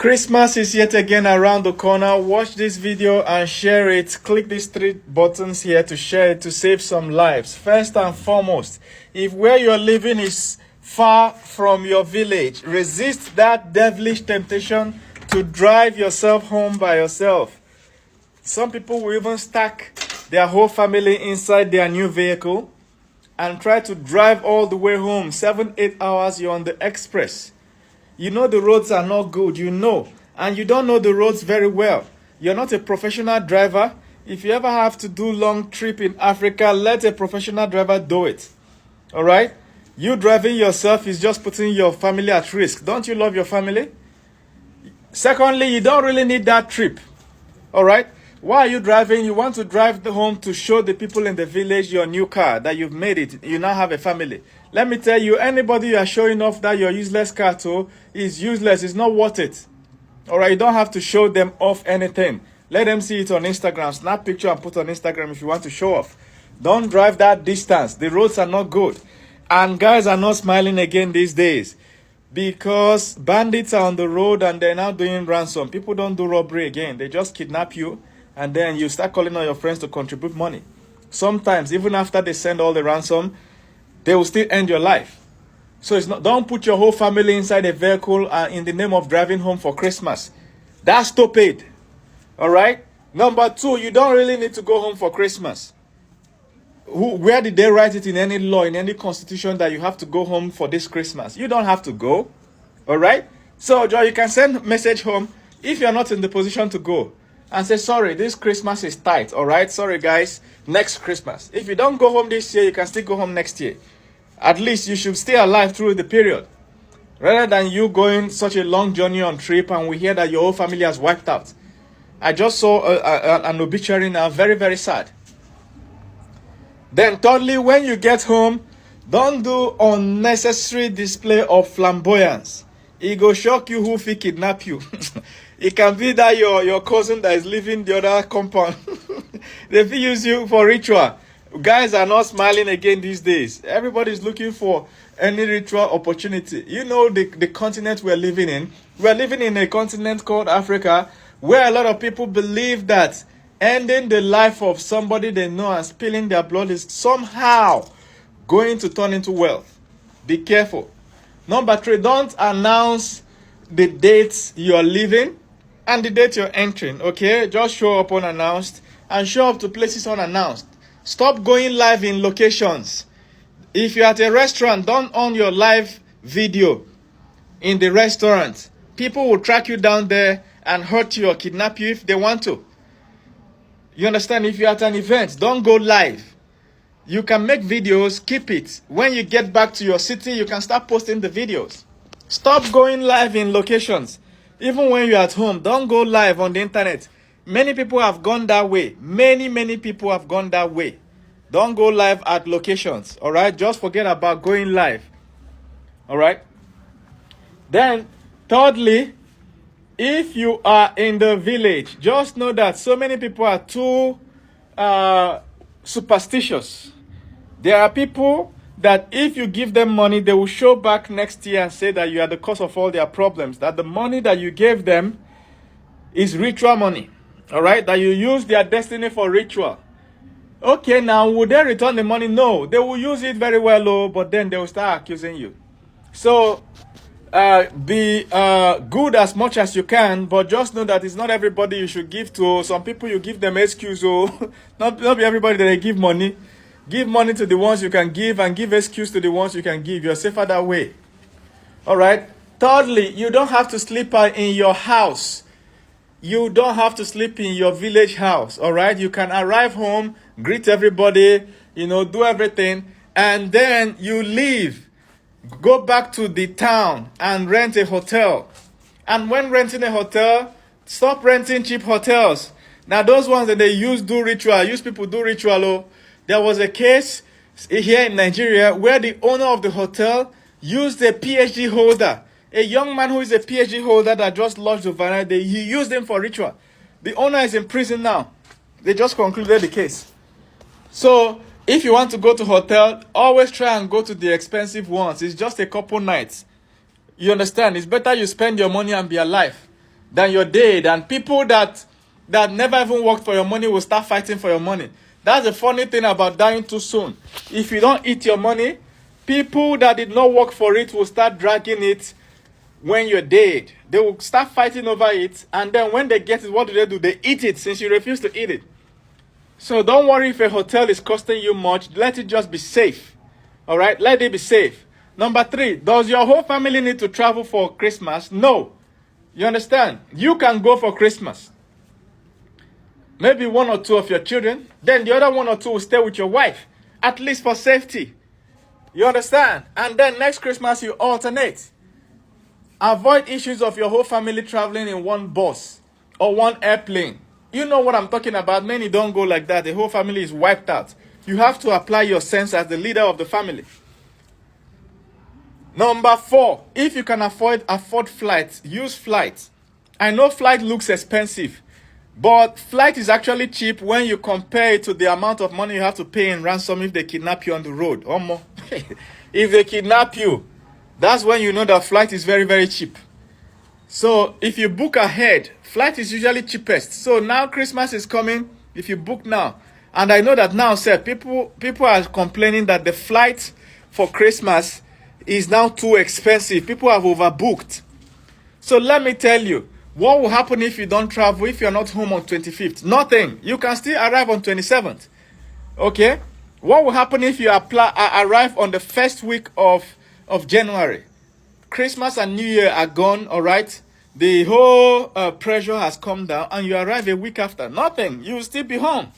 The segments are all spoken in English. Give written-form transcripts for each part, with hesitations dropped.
Christmas is yet again around the corner. Watch this video and share it. Click these three buttons here to share it to save some lives. First and foremost, if where you're living is far from your village, resist that devilish temptation to drive yourself home by yourself. Some people will even stack their whole family inside their new vehicle and try to drive all the way home. 7-8 hours, you're on the express. You know the roads are not good, and you don't know the roads very well. You're not a professional driver. If you ever have to do long trip in Africa, let a professional driver do it. All right? You driving yourself is just putting your family at risk. Don't you love your family? Secondly, you don't really need that trip. All right? Why are you driving? You want to drive home to show the people in the village your new car, that you've made it. You now have a family. Let me tell you, anybody you are showing off that your useless car to is useless. It's not worth it. All right? You don't have to show them off anything. Let them see it on Instagram. Snap picture and put on Instagram if you want to show off. Don't drive that distance. The roads are not good. And guys are not smiling again these days because bandits are on the road and they're now doing ransom. People don't do robbery again. They just kidnap you. And then you start calling on your friends to contribute money. Sometimes, even after they send all the ransom, they will still end your life. So don't put your whole family inside a vehicle in the name of driving home for Christmas. That's stupid. All right? Number two, you don't really need to go home for Christmas. Where did they write it in any law, in any constitution, that you have to go home for this Christmas? You don't have to go. All right? So, Joe, you can send a message home if you're not in the position to go. And say, sorry, this Christmas is tight, all right? Sorry, guys, next Christmas. If you don't go home this year, you can still go home next year. At least you should stay alive through the period. Rather than you going such a long journey on trip and we hear that your whole family has wiped out. I just saw an obituary now, very, very sad. Then thirdly, when you get home, don't do unnecessary display of flamboyance. It go shock you who fit kidnap you. It can be that your cousin that is living the other compound. They will use you for ritual. Guys are not smiling again these days. Everybody is looking for any ritual opportunity. You know the continent we're living in. We're living in a continent called Africa, where a lot of people believe that ending the life of somebody they know and spilling their blood is somehow going to turn into wealth. Be careful. Number three, don't announce the dates you're leaving and the date you're entering, okay? Just show up unannounced and show up to places unannounced. Stop going live in locations. If you're at a restaurant, don't on your live video in the restaurant. People will track you down there and hurt you or kidnap you if they want to. You understand? If you're at an event, don't go live. You can make videos, keep it. When you get back to your city, you can start posting the videos. Stop going live in locations. Even when you're at home, don't go live on the internet. Many people have gone that way. Many people have gone that way. Don't go live at locations, all right? Just forget about going live, all right? Then, thirdly, if you are in the village, just know that so many people are too superstitious. There are people that if you give them money, they will show back next year and say that you are the cause of all their problems, that the money that you gave them is ritual money, all right? That you use their destiny for ritual. Okay, now, would they return the money? No, they will use it very well, but then they will start accusing you. So, be good as much as you can, but just know that it's not everybody you should give to. Some people you give them excuse, not be everybody that they give money. Give money to the ones you can give and give excuse to the ones you can give. You're safer that way. All right. Thirdly, you don't have to sleep in your house. You don't have to sleep in your village house. All right. You can arrive home, greet everybody, do everything, and then you leave. Go back to the town and rent a hotel. And when renting a hotel, stop renting cheap hotels. Now, those ones that they use people do ritual. There was a case here in Nigeria where the owner of the hotel used a PhD holder. A young man who is a PhD holder that just lodged overnight, he used him for ritual. The owner is in prison now. They just concluded the case. So, if you want to go to hotel, always try and go to the expensive ones. It's just a couple nights. You understand? It's better you spend your money and be alive than your dead. And people that never even worked for your money will start fighting for your money. That's the funny thing about dying too soon. If you don't eat your money, people that did not work for it will start dragging it when you're dead. They will start fighting over it, and then when they get it, what do? They eat it since you refuse to eat it. So don't worry if a hotel is costing you much. Let it just be safe. All right? Let it be safe. Number 3, does your whole family need to travel for Christmas? No. You understand? You can go for Christmas. Maybe 1 or 2 of your children. Then the other 1 or 2 will stay with your wife. At least for safety. You understand? And then next Christmas you alternate. Avoid issues of your whole family traveling in one bus or one airplane. You know what I'm talking about. Many don't go like that. The whole family is wiped out. You have to apply your sense as the leader of the family. Number 4, if you can afford flights, use flights. I know flight looks expensive, but flight is actually cheap when you compare it to the amount of money you have to pay in ransom if they kidnap you on the road. Or more. If they kidnap you, that's when you know that flight is very, very cheap. So if you book ahead, flight is usually cheapest. So now Christmas is coming. If you book now, and I know that now, sir, people are complaining that the flight for Christmas is now too expensive. People have overbooked. So let me tell you, what will happen if you don't travel, if you're not home on 25th? Nothing. You can still arrive on 27th. Okay? What will happen if you arrive on the first week of January? Christmas and New Year are gone, all right? The whole pressure has come down, and you arrive a week after. Nothing. You will still be home.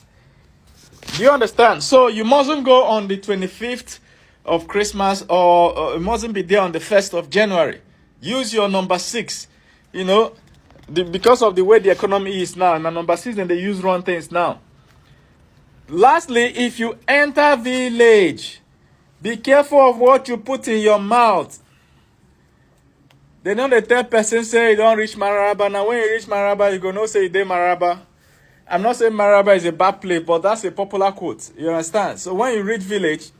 Do you understand? So you mustn't go on the 25th of Christmas, or you mustn't be there on the 1st of January. Use your number 6. You know, because of the way the economy is now, and number 6, and they use wrong things now. Lastly, if you enter village, be careful of what you put in your mouth. They know the third person say you don't reach Maraba. Now when you reach Maraba, you go no say you dey Maraba. I'm not saying Maraba is a bad place, but that's a popular quote. You understand? So when you reach village,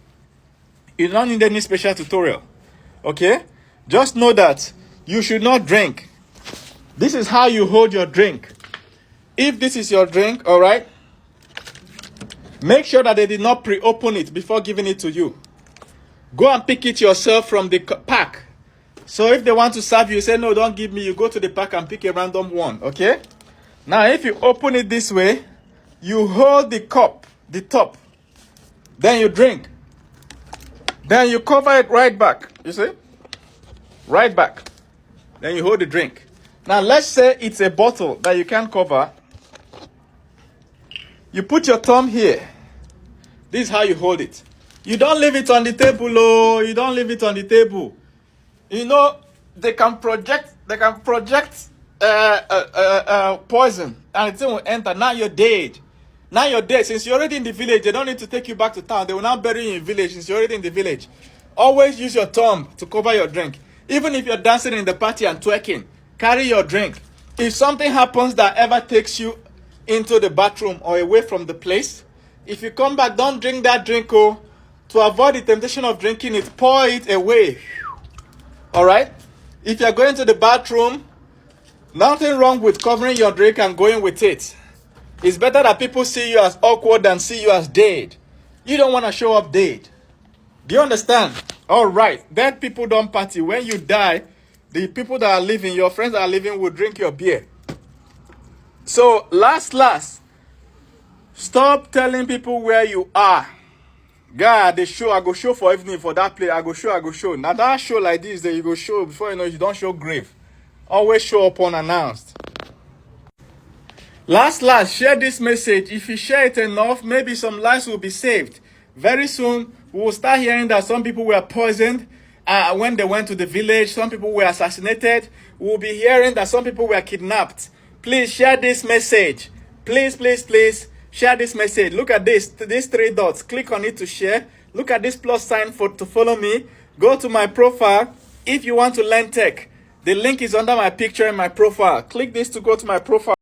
you don't need any special tutorial. Okay? Just know that you should not drink. This is how you hold your drink. If this is your drink, all right, make sure that they did not pre-open it before giving it to you. Go and pick it yourself from the pack. So if they want to serve you, say, no, don't give me. You go to the pack and pick a random one, okay? Now, if you open it this way, you hold the cup, the top. Then you drink. Then you cover it right back. You see? Right back. Then you hold the drink. Now, let's say it's a bottle that you can't cover. You put your thumb here. This is how you hold it. You don't leave it on the table, oh. You don't leave it on the table. You know, they can project poison, and it will enter. Now you're dead. Now you're dead. Since you're already in the village, they don't need to take you back to town. They will now bury you in village since you're already in the village. Always use your thumb to cover your drink. Even if you're dancing in the party and twerking, carry your drink. If something happens that ever takes you into the bathroom or away from the place, if you come back, don't drink that drink, oh. To avoid the temptation of drinking it, pour it away. All right? If you're going to the bathroom, nothing wrong with covering your drink and going with it. It's better that people see you as awkward than see you as dead. You don't want to show up dead. Do you understand? All right. Dead people don't party. When you die, the people that are living, your friends that are living, will drink your beer. So, last, stop telling people where you are. God, the show, I go show for evening for that place. I go show. Now that show like this, that you go show before you know you don't show grave. Always show up unannounced. Last, share this message. If you share it enough, maybe some lives will be saved. Very soon, we will start hearing that some people were poisoned when they went to the village. Some people were assassinated. We will be hearing that some people were kidnapped. Please share this message. Please. Share this message. Look at these 3 dots. Click on it to share. Look at this plus sign to follow me. Go to my profile if you want to learn tech. The link is under my picture in my profile. Click this to go to my profile.